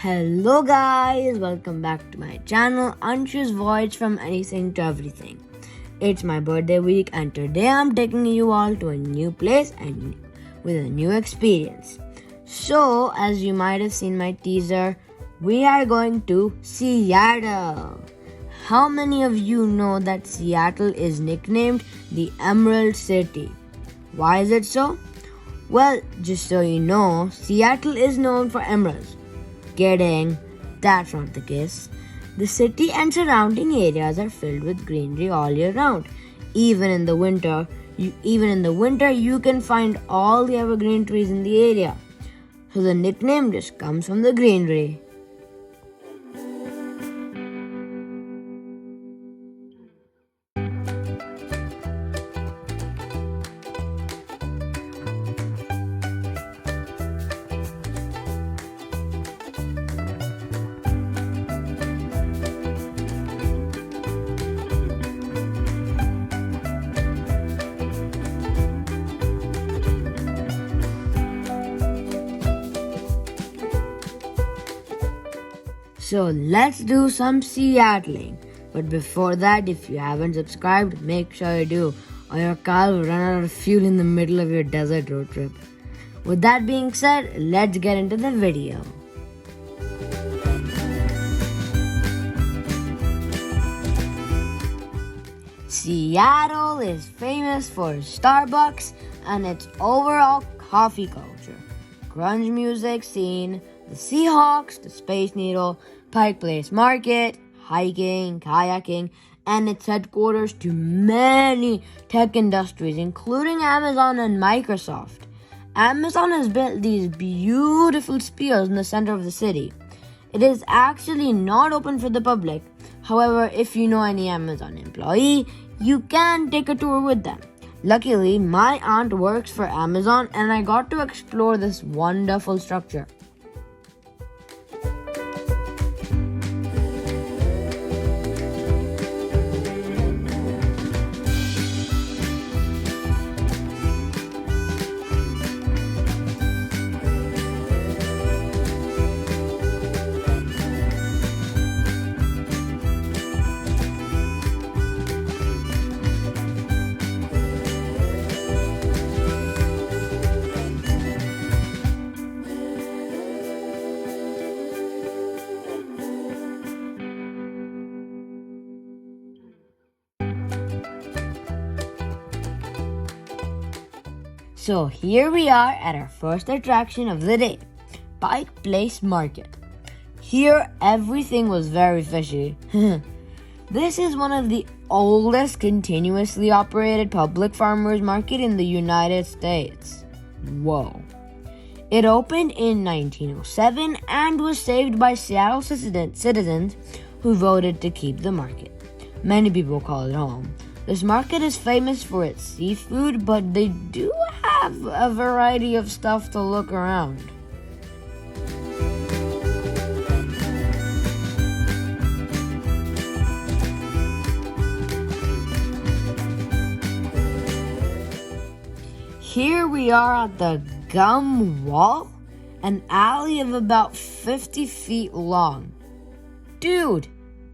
Hello guys, welcome back to my channel Anshu's Voyage from Anything to Everything. It's my birthday week and today I'm taking you all to a new place and with a new experience. So, as you might have seen my teaser, we are going to Seattle. How many of you know that Seattle is nicknamed the Emerald City? Why is it so? Well, just so you know, Seattle is known for emeralds. Kidding, that's not the case. The city and surrounding areas are filled with greenery all year round. Even in the winter, you can find all the evergreen trees in the area. So the nickname just comes from the greenery. So let's do some Seattling. But before that, if you haven't subscribed, make sure you do, or your car will run out of fuel in the middle of your desert road trip. With that being said, let's get into the video. Seattle is famous for Starbucks and its overall coffee culture, grunge music scene, the Seahawks, the Space Needle, Pike Place Market, hiking, kayaking, and its headquarters to many tech industries, including Amazon and Microsoft. Amazon has built these beautiful spheres in the center of the city. It is actually not open for the public. However, if you know any Amazon employee, you can take a tour with them. Luckily, my aunt works for Amazon and I got to explore this wonderful structure. So here we are at our first attraction of the day, Pike Place Market. Here everything was very fishy. This is one of the oldest continuously operated public farmers market in the United States. Whoa. It opened in 1907 and was saved by Seattle citizens who voted to keep the market. Many people call it home. This market is famous for its seafood, but they do have a variety of stuff to look around. Here we are at the Gum Wall, an alley of about 50 feet long. Dude,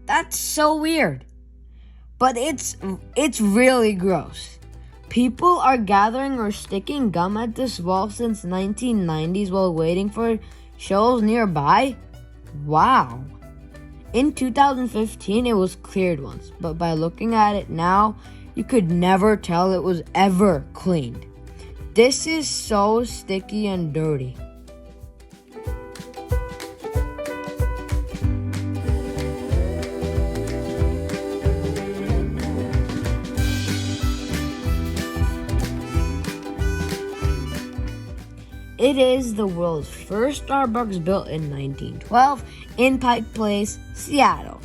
that's so weird. But it's really gross. People are gathering or sticking gum at this wall since 1990s while waiting for shows nearby? Wow. In 2015, it was cleared once, but by looking at it now, you could never tell it was ever cleaned. This is so sticky and dirty. It is the world's first Starbucks built in 1912 in Pike Place, Seattle.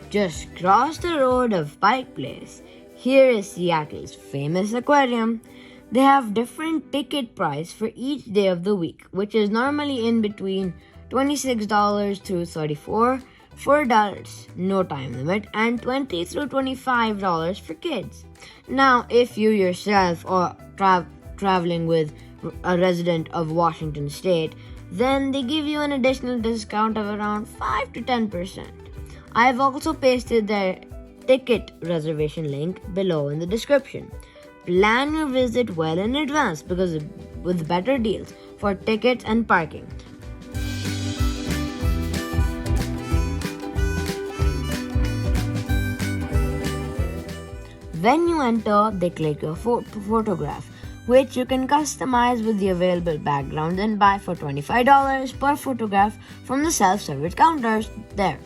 Just across the road of Pike Place, here is Seattle's famous aquarium. They have different ticket price for each day of the week, which is normally in between $26 to $34 for adults, no time limit, and $20 through $25 for kids. Now, if you yourself are traveling with a resident of Washington State, then they give you an additional discount of around 5 to 10%. I've also pasted their ticket reservation link below in the description. Plan your visit well in advance because with better deals for tickets and parking. When you enter, they click your photograph, which you can customize with the available background and buy for $25 per photograph from the self-service counters there.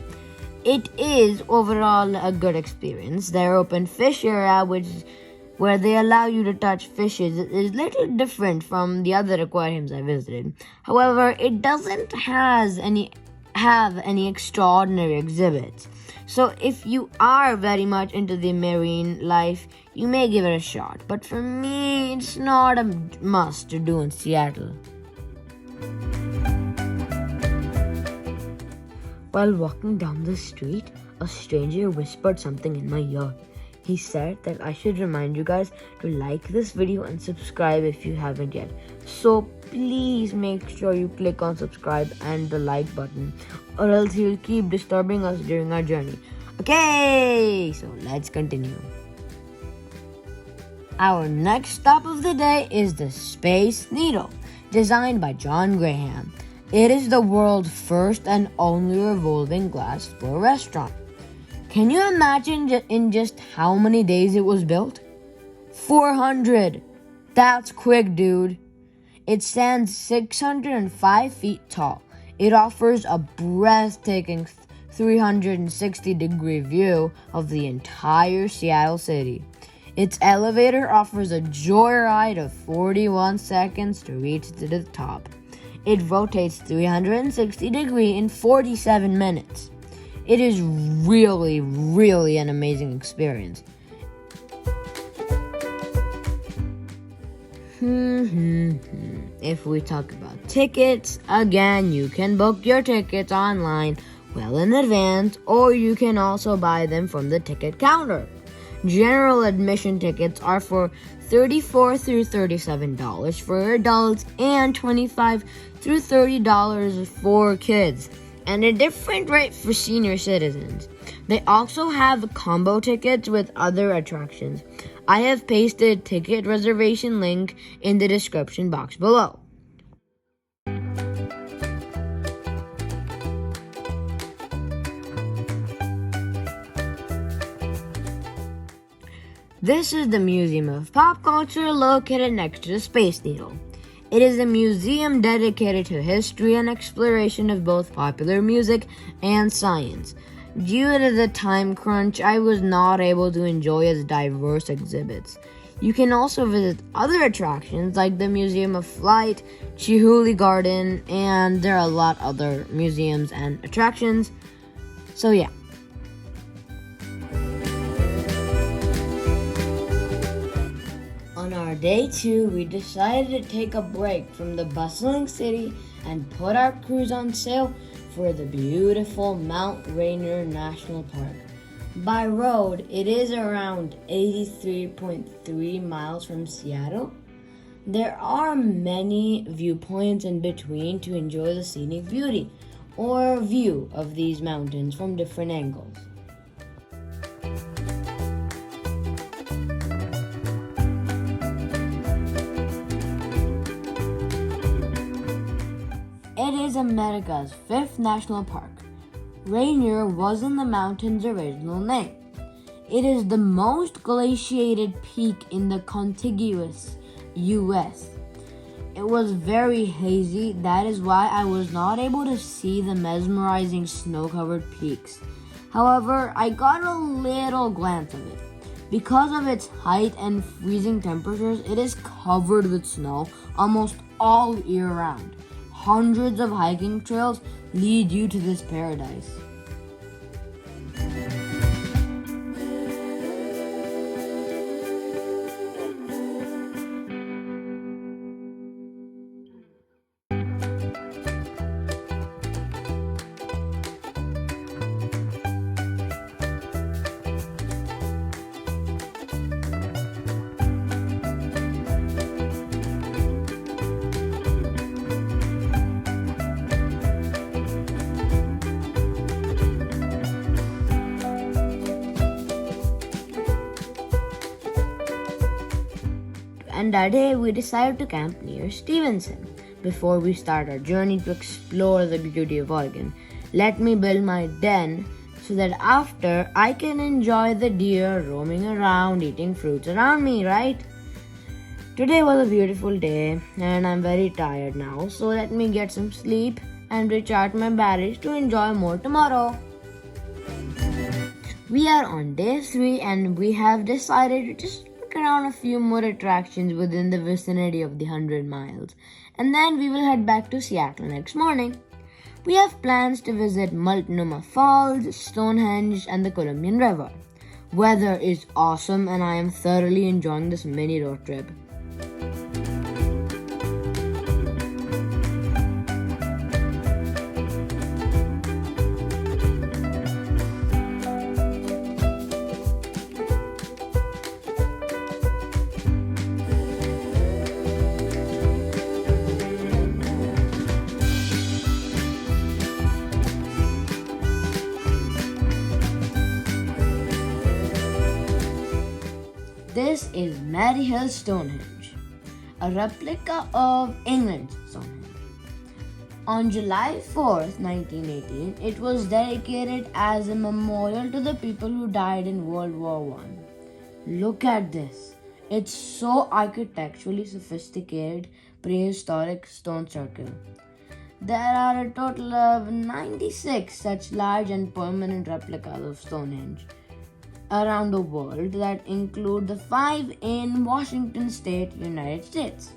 It is overall a good experience. Their open fish area, where they allow you to touch fishes, is little different from the other aquariums I visited. However, it doesn't have any extraordinary exhibits. So if you are very much into the marine life, you may give it a shot. But for me, it's not a must to do in Seattle. While walking down the street, a stranger whispered something in my ear. He said that I should remind you guys to like this video and subscribe if you haven't yet. So please make sure you click on subscribe and the like button, or else he'll keep disturbing us during our journey. Okay, so let's continue. Our next stop of the day is the Space Needle, designed by John Graham. It is the world's first and only revolving glass floor restaurant. Can you imagine in just how many days it was built? 400! That's quick, dude. It stands 605 feet tall. It offers a breathtaking 360-degree view of the entire Seattle city. Its elevator offers a joyride of 41 seconds to reach to the top. It rotates 360 degrees in 47 minutes. It is really, really an amazing experience. If we talk about tickets, again, you can book your tickets online well in advance, or you can also buy them from the ticket counter. General admission tickets are for $34 through $37 for adults and $25 through $30 for kids, and a different rate for senior citizens. They also have combo tickets with other attractions. I have pasted ticket reservation link in the description box below. This is the Museum of Pop Culture located next to the Space Needle. It is a museum dedicated to history and exploration of both popular music and science. Due to the time crunch, I was not able to enjoy its diverse exhibits. You can also visit other attractions like the Museum of Flight, Chihuly Garden, and there are a lot other museums and attractions. So yeah. On our day 2, we decided to take a break from the bustling city and put our cruise on sail for the beautiful Mount Rainier National Park. By road, it is around 83.3 miles from Seattle. There are many viewpoints in between to enjoy the scenic beauty or view of these mountains from different angles. It is America's 5th national park. Rainier wasn't the mountain's original name. It is the most glaciated peak in the contiguous U.S. It was very hazy, that is why I was not able to see the mesmerizing snow-covered peaks. However, I got a little glance of it. Because of its height and freezing temperatures, it is covered with snow almost all year round. Hundreds of hiking trails lead you to this paradise. and that day we decided to camp near Stevenson. Before we start our journey to explore the beauty of Oregon, let me build my den so that after I can enjoy the deer roaming around eating fruits around me, right? Today was a beautiful day and I'm very tired now, so let me get some sleep and recharge my batteries to enjoy more tomorrow. We are on day 3 and we have decided to just look around a few more attractions within the vicinity of the 100 miles, and then we will head back to Seattle next morning. We have plans to visit Multnomah Falls, Stonehenge, and the Columbian River. Weather is awesome and I am thoroughly enjoying this mini road trip. This is Maryhill Stonehenge, a replica of England's Stonehenge. On July 4th, 1918, it was dedicated as a memorial to the people who died in World War I. Look at this. It's so architecturally sophisticated, prehistoric stone circle. There are a total of 96 such large and permanent replicas of Stonehenge around the world that include the 5 in Washington State, United States.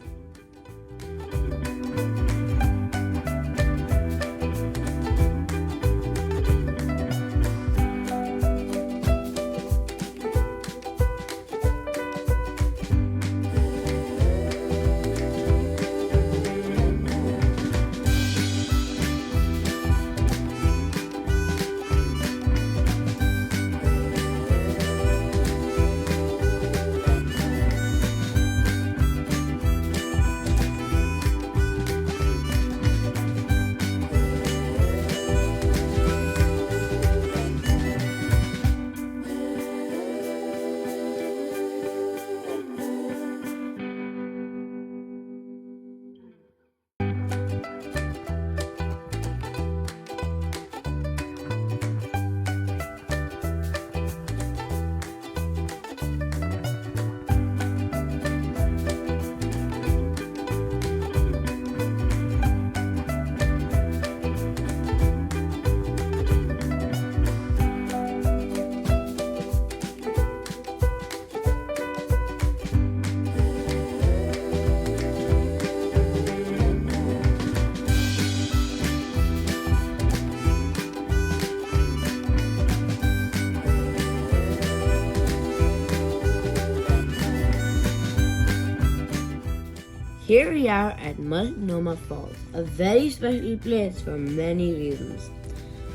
Here we are at Multnomah Falls, a very special place for many reasons.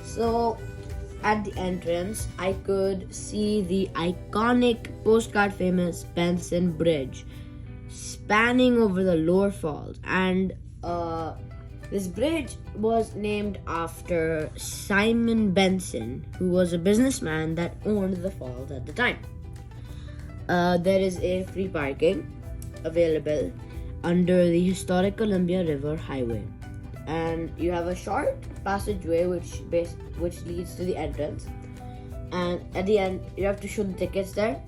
So, at the entrance, I could see the iconic postcard famous Benson Bridge spanning over the lower falls, and this bridge was named after Simon Benson, who was a businessman that owned the falls at the time. There is a free parking available under the historic Columbia River Highway, and you have a short passageway which leads to the entrance, and at the end you have to show the tickets there.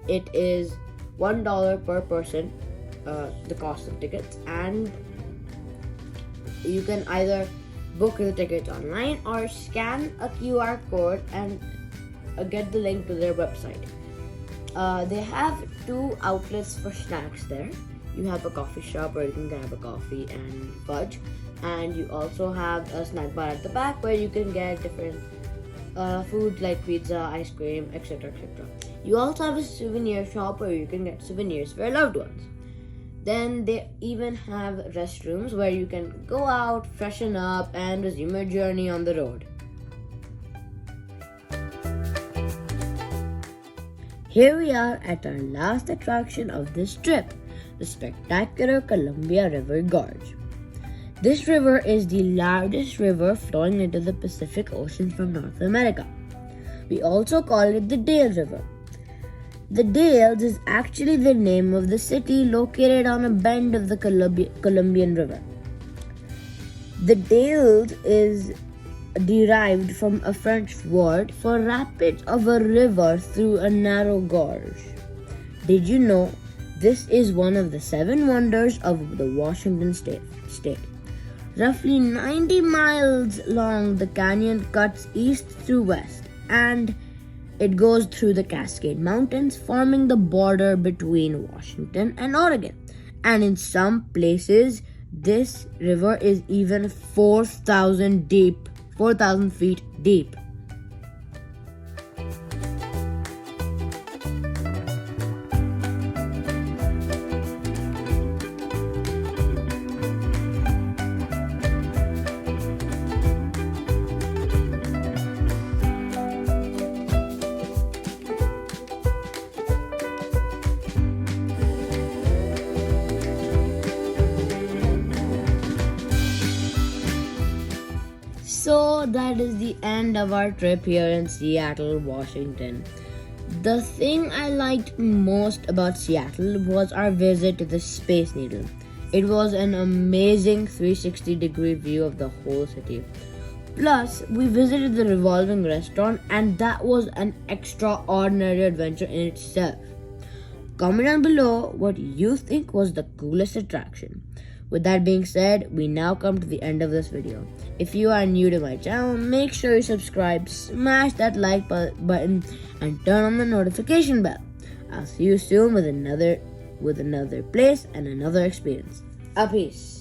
It is $1 per person, the cost of tickets, and you can either book the tickets online or scan a QR code and get the link to their website. They have 2 outlets for snacks there. You have a coffee shop where you can grab a coffee and fudge, and you also have a snack bar at the back where you can get different food like pizza, ice cream, etc. etc. You also have a souvenir shop where you can get souvenirs for your loved ones. Then they even have restrooms where you can go out, freshen up, and resume your journey on the road. Here we are at our last attraction of this trip, the spectacular Columbia River Gorge. This river is the largest river flowing into the Pacific Ocean from North America. We also call it the Dale River. The Dales is actually the name of the city located on a bend of the Columbian River. The Dales is derived from a French word for rapids of a river through a narrow gorge. Did you know this is one of the 7 wonders of the Washington state? Roughly 90 miles long, the canyon cuts east through west, and it goes through the Cascade Mountains, forming the border between Washington and Oregon. And in some places, this river is even 4,000 feet deep. So that is the end of our trip here in Seattle, Washington. The thing I liked most about Seattle was our visit to the Space Needle. It was an amazing 360-degree view of the whole city. Plus, we visited the revolving restaurant, and that was an extraordinary adventure in itself. Comment down below what you think was the coolest attraction. With that being said, we now come to the end of this video. If you are new to my channel, make sure you subscribe, smash that like button, and turn on the notification bell. I'll see you soon with another place and another experience. A peace.